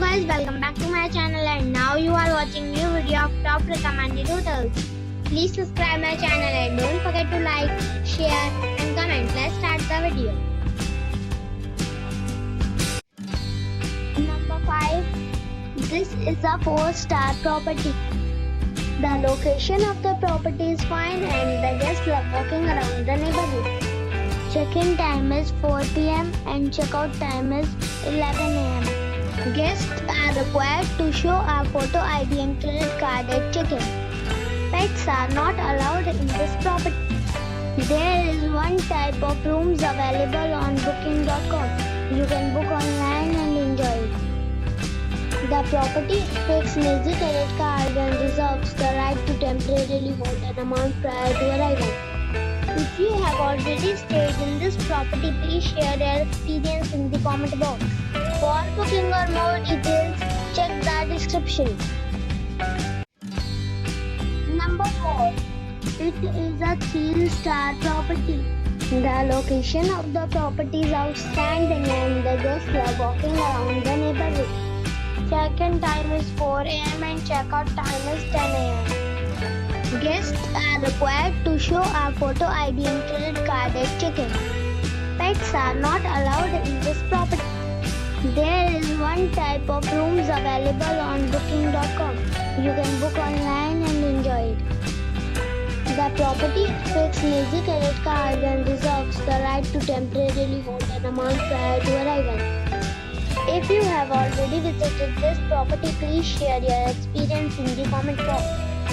guys, welcome back to my channel, and now you are watching new video of top recommended hotels. Please subscribe my channel and don't forget to like, share and comment. Let's start the video. Number 5. This is a 4-star property. The location of the property is fine and the guests love walking around the neighborhood. Check-in time is 4 p.m. and check-out time is 11 a.m. Guests are required to show a photo ID and credit card at check-in. Pets are not allowed in this property. There is one type of rooms available on booking.com. You can book online and enjoy it. The property takes major credit card and reserves the right to temporarily hold an amount prior to arrival. If you have already stayed in this property, please share your experience in the comment box. For booking or more details, check the description. Number 4. It is a 3-star property. The location of the property is outstanding and the guests love walking around the neighborhood. Check-in time is 4 a.m. and check-out time is 10 a.m. Guests are required to show a photo ID and credit card at check-in. Pets are not allowed in this property. There is one type of rooms available on booking.com. You can book online and enjoy it. The property takes major credit card and reserves the right to temporarily hold an amount prior to arrival. If you have already visited this property, please share your experience in the comment box.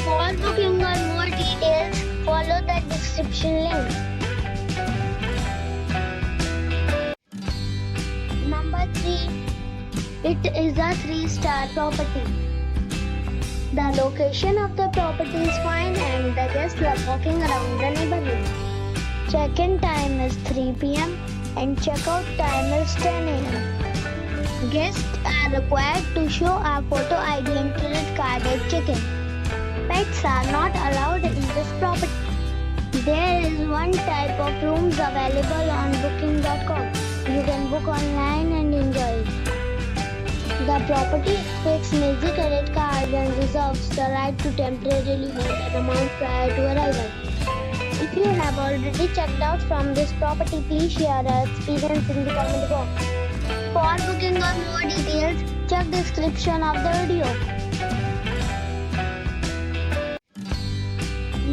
For booking or more details, follow the description link. Number 3. It is a 3-star property. The location of the property is fine and the guests love walking around the neighborhood. Check-in time is 3 p.m. and check-out time is 10 a.m. Guests are required to show a photo ID and credit card at check-in. Pets are not allowed in this property. There is one type of rooms available on booking.com. You can book online and enjoy it. The property takes major credit card and reserves the right to temporarily hold an amount prior to arrival. If you have already checked out from this property, please share your experience in the comment box. For booking or more details, check the description of the video.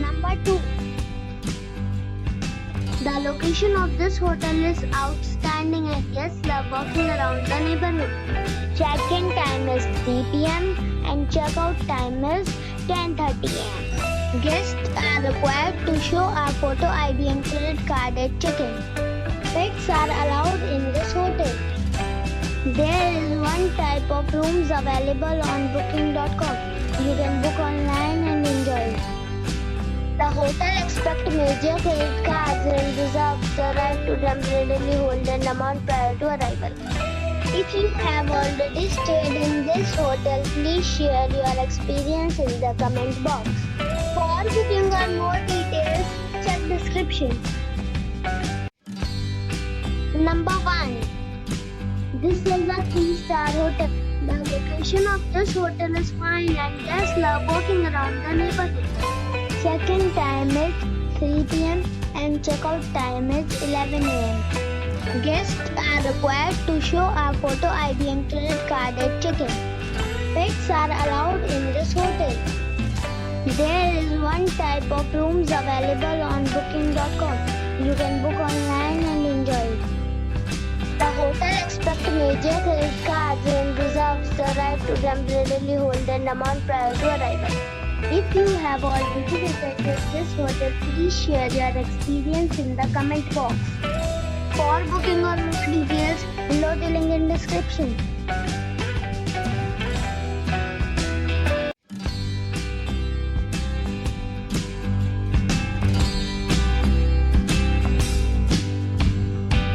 Number 2. The location of this hotel is outstanding and guests love walking around the neighborhood. Check-in time is 3 p.m. and check-out time is 10:30 a.m. Guests are required to show a photo ID and credit card at check-in. Pets are allowed in this hotel. There is one type of rooms available on booking.com. You can book online and enjoy it. The hotel expects major credit cards and reserves the right to temporarily hold an amount prior to arrival. If you have already stayed in this hotel, please share your experience in the comment box. For booking or more details, check description. Number 1. This is a 3-star hotel. The location of this hotel is fine and guests love walking around the neighborhood. Check-in time is 3 p.m. and check-out time is 11 a.m. Guests are required to show a photo ID and credit card at check-in. Pets are allowed in this hotel. There is one type of rooms available on booking.com. You can book online and enjoy it. The hotel expects major credit cards and reserves the right to temporarily hold an amount prior to arrival. If you have already visited this hotel, please share your experience in the comment box. For booking or more details, below the link in description.